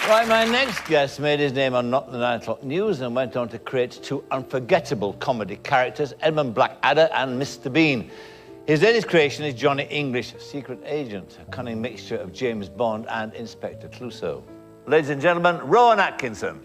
Right, my next guest made his name on Not the 9 O'Clock News and went on to create two unforgettable comedy characters, Edmund Blackadder and Mr. Bean. His latest creation is Johnny English, secret agent, a cunning mixture of James Bond and Inspector Clouseau. Ladies and gentlemen, Rowan Atkinson.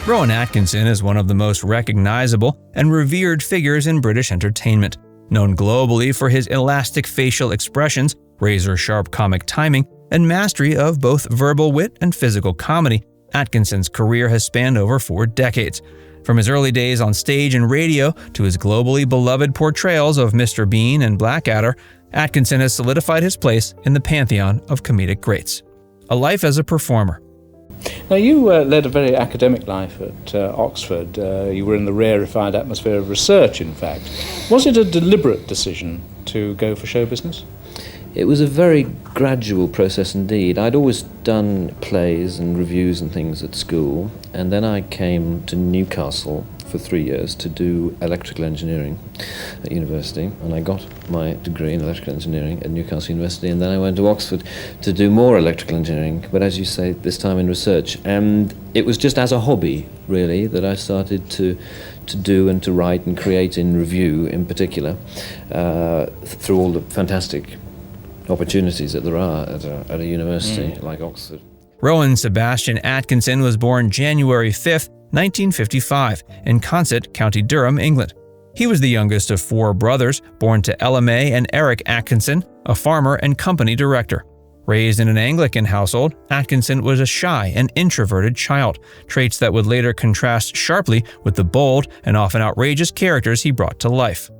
Rowan Atkinson is one of the most recognizable and revered figures in British entertainment. Known globally for his elastic facial expressions, razor-sharp comic timing, and mastery of both verbal wit and physical comedy, Atkinson's career has spanned over 4 decades. From his early days on stage and radio to his globally beloved portrayals of Mr. Bean and Blackadder, Atkinson has solidified his place in the pantheon of comedic greats. A life as a performer. Now, you led a very academic life at Oxford. You were in the rarefied atmosphere of research, in fact. Was it a deliberate decision to go for show business? It was a very gradual process indeed. I'd always done plays and reviews and things at school, and then I came to Newcastle for 3 years to do electrical engineering at university, and I got my degree in electrical engineering at Newcastle University, and then I went to Oxford to do more electrical engineering, but as you say, this time in research. And it was just as a hobby, really, that I started to do and to write and create in review in particular, through all the fantastic opportunities that there are at a university like Oxford. Rowan Sebastian Atkinson was born January 5th, 1955, in Consett, County Durham, England. He was the youngest of 4 brothers, born to Ella May and Eric Atkinson, a farmer and company director. Raised in an Anglican household, Atkinson was a shy and introverted child, traits that would later contrast sharply with the bold and often outrageous characters he brought to life.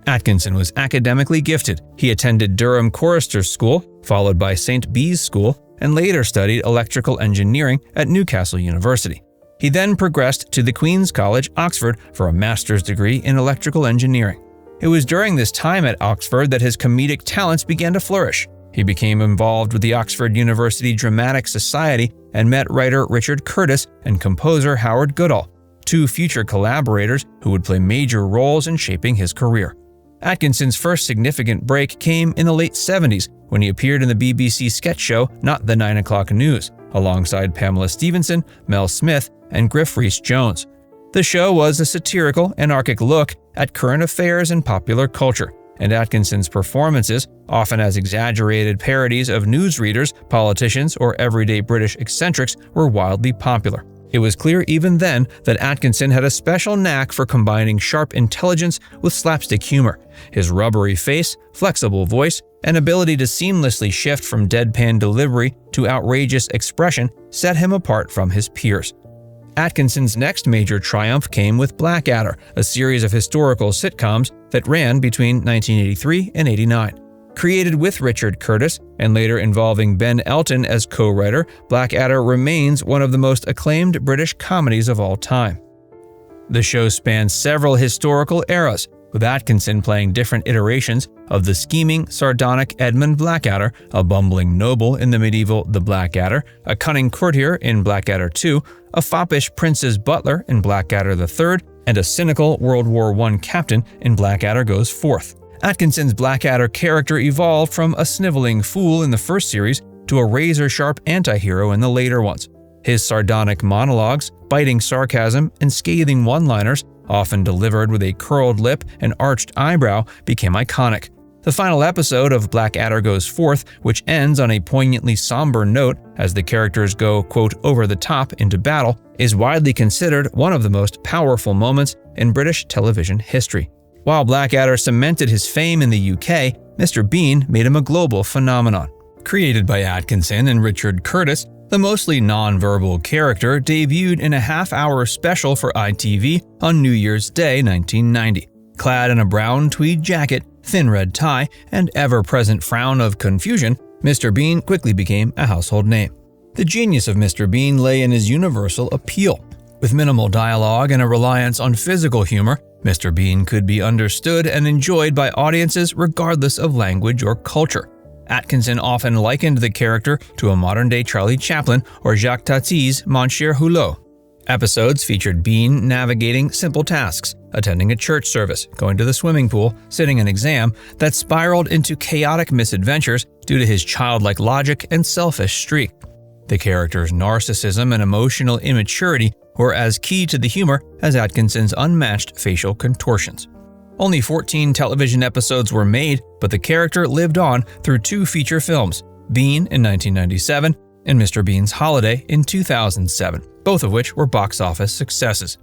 Atkinson was academically gifted. He attended Durham Choristers' School, followed by St. Bees School, and later studied electrical engineering at Newcastle University. He then progressed to the Queen's College, Oxford, for a master's degree in electrical engineering. It was during this time at Oxford that his comedic talents began to flourish. He became involved with the Oxford University Dramatic Society and met writer Richard Curtis and composer Howard Goodall, 2 future collaborators who would play major roles in shaping his career. Atkinson's first significant break came in the late 70s when he appeared in the BBC sketch show Not the 9 O'Clock News, alongside Pamela Stephenson, Mel Smith, and Griff Rhys-Jones. The show was a satirical, anarchic look at current affairs and popular culture, and Atkinson's performances, often as exaggerated parodies of newsreaders, politicians, or everyday British eccentrics, were wildly popular. It was clear even then that Atkinson had a special knack for combining sharp intelligence with slapstick humor. His rubbery face, flexible voice, and ability to seamlessly shift from deadpan delivery to outrageous expression set him apart from his peers. Atkinson's next major triumph came with Blackadder, a series of historical sitcoms that ran between 1983 and 89. Created with Richard Curtis and later involving Ben Elton as co-writer, Blackadder remains one of the most acclaimed British comedies of all time. The show spans several historical eras, with Atkinson playing different iterations of the scheming, sardonic Edmund Blackadder, a bumbling noble in the medieval The Blackadder, a cunning courtier in Blackadder II, a foppish prince's butler in Blackadder III, and a cynical World War I captain in Blackadder Goes Forth. Atkinson's Blackadder character evolved from a sniveling fool in the first series to a razor-sharp anti-hero in the later ones. His sardonic monologues, biting sarcasm, and scathing one-liners, often delivered with a curled lip and arched eyebrow, became iconic. The final episode of Blackadder Goes Forth, which ends on a poignantly somber note as the characters go, quote, over the top into battle, is widely considered one of the most powerful moments in British television history. While Blackadder cemented his fame in the UK, Mr. Bean made him a global phenomenon. Created by Atkinson and Richard Curtis, the mostly non-verbal character debuted in a half-hour special for ITV on New Year's Day 1990. Clad in a brown tweed jacket, thin red tie, and ever-present frown of confusion, Mr. Bean quickly became a household name. The genius of Mr. Bean lay in his universal appeal. With minimal dialogue and a reliance on physical humor, Mr. Bean could be understood and enjoyed by audiences regardless of language or culture. Atkinson often likened the character to a modern-day Charlie Chaplin or Jacques Tati's Monsieur Hulot. Episodes featured Bean navigating simple tasks, attending a church service, going to the swimming pool, sitting an exam, that spiraled into chaotic misadventures due to his childlike logic and selfish streak. The character's narcissism and emotional immaturity were as key to the humor as Atkinson's unmatched facial contortions. Only 14 television episodes were made, but the character lived on through 2 feature films, Bean in 1997 and Mr. Bean's Holiday in 2007, both of which were box office successes.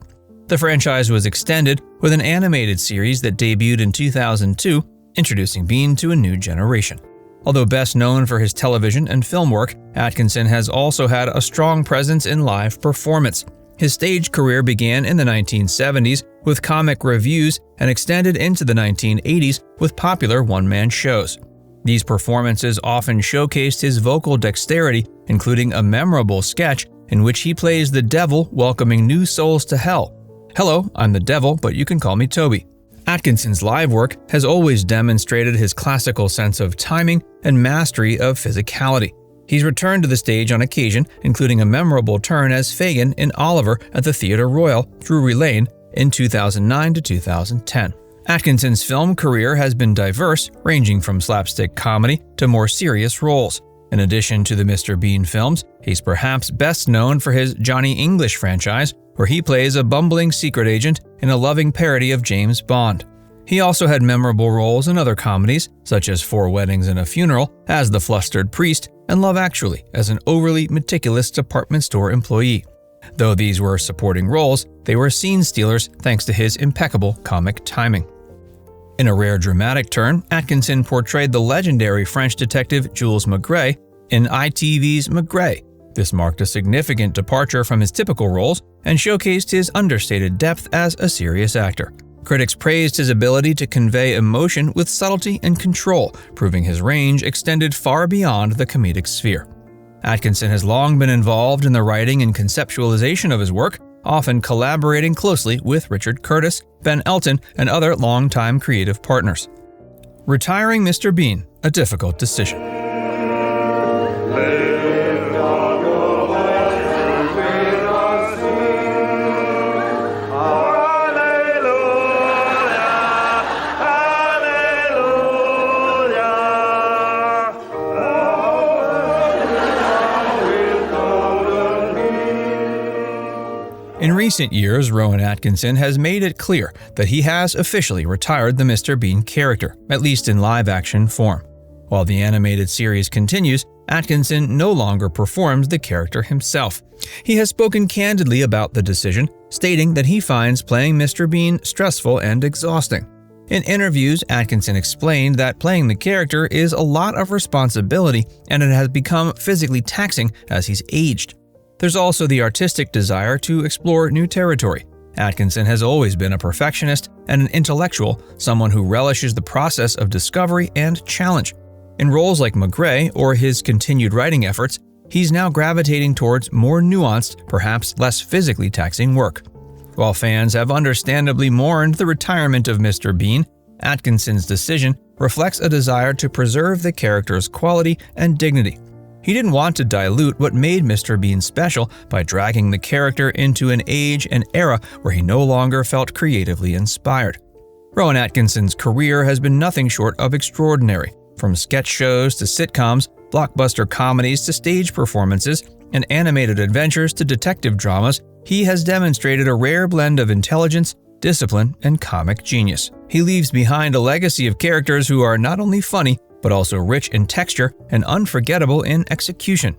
The franchise was extended with an animated series that debuted in 2002, introducing Bean to a new generation. Although best known for his television and film work, Atkinson has also had a strong presence in live performance. His stage career began in the 1970s with comic reviews and extended into the 1980s with popular one-man shows. These performances often showcased his vocal dexterity, including a memorable sketch in which he plays the devil welcoming new souls to hell. "Hello, I'm the devil, but you can call me Toby." Atkinson's live work has always demonstrated his classical sense of timing and mastery of physicality. He's returned to the stage on occasion, including a memorable turn as Fagin in Oliver at the Theatre Royal, Drury Lane, in 2009 to 2010. Atkinson's film career has been diverse, ranging from slapstick comedy to more serious roles. In addition to the Mr. Bean films, he's perhaps best known for his Johnny English franchise, where he plays a bumbling secret agent in a loving parody of James Bond. He also had memorable roles in other comedies, such as 4 Weddings and a Funeral as the flustered priest and Love Actually as an overly meticulous department store employee. Though these were supporting roles, they were scene stealers thanks to his impeccable comic timing. In a rare dramatic turn, Atkinson portrayed the legendary French detective Jules Maigret in ITV's Maigret. This marked a significant departure from his typical roles and showcased his understated depth as a serious actor. Critics praised his ability to convey emotion with subtlety and control, proving his range extended far beyond the comedic sphere. Atkinson has long been involved in the writing and conceptualization of his work, often collaborating closely with Richard Curtis, Ben Elton, and other longtime creative partners. Retiring Mr. Bean, a difficult decision. In recent years, Rowan Atkinson has made it clear that he has officially retired the Mr. Bean character, at least in live-action form. While the animated series continues, Atkinson no longer performs the character himself. He has spoken candidly about the decision, stating that he finds playing Mr. Bean stressful and exhausting. In interviews, Atkinson explained that playing the character is a lot of responsibility and it has become physically taxing as he's aged. There's also the artistic desire to explore new territory. Atkinson has always been a perfectionist and an intellectual, someone who relishes the process of discovery and challenge. In roles like Maigret or his continued writing efforts, he's now gravitating towards more nuanced, perhaps less physically taxing work. While fans have understandably mourned the retirement of Mr. Bean, Atkinson's decision reflects a desire to preserve the character's quality and dignity. He didn't want to dilute what made Mr. Bean special by dragging the character into an age and era where he no longer felt creatively inspired. Rowan Atkinson's career has been nothing short of extraordinary. From sketch shows to sitcoms, blockbuster comedies to stage performances, and animated adventures to detective dramas, he has demonstrated a rare blend of intelligence, discipline, and comic genius. He leaves behind a legacy of characters who are not only funny, but also rich in texture and unforgettable in execution.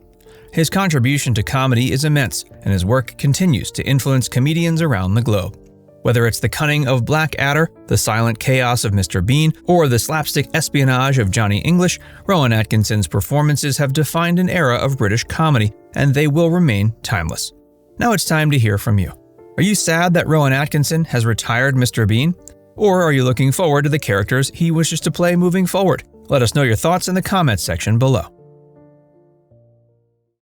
His contribution to comedy is immense, and his work continues to influence comedians around the globe. Whether it's the cunning of Blackadder, the silent chaos of Mr. Bean, or the slapstick espionage of Johnny English, Rowan Atkinson's performances have defined an era of British comedy, and they will remain timeless. Now it's time to hear from you. Are you sad that Rowan Atkinson has retired Mr. Bean? Or are you looking forward to the characters he wishes to play moving forward? Let us know your thoughts in the comments section below.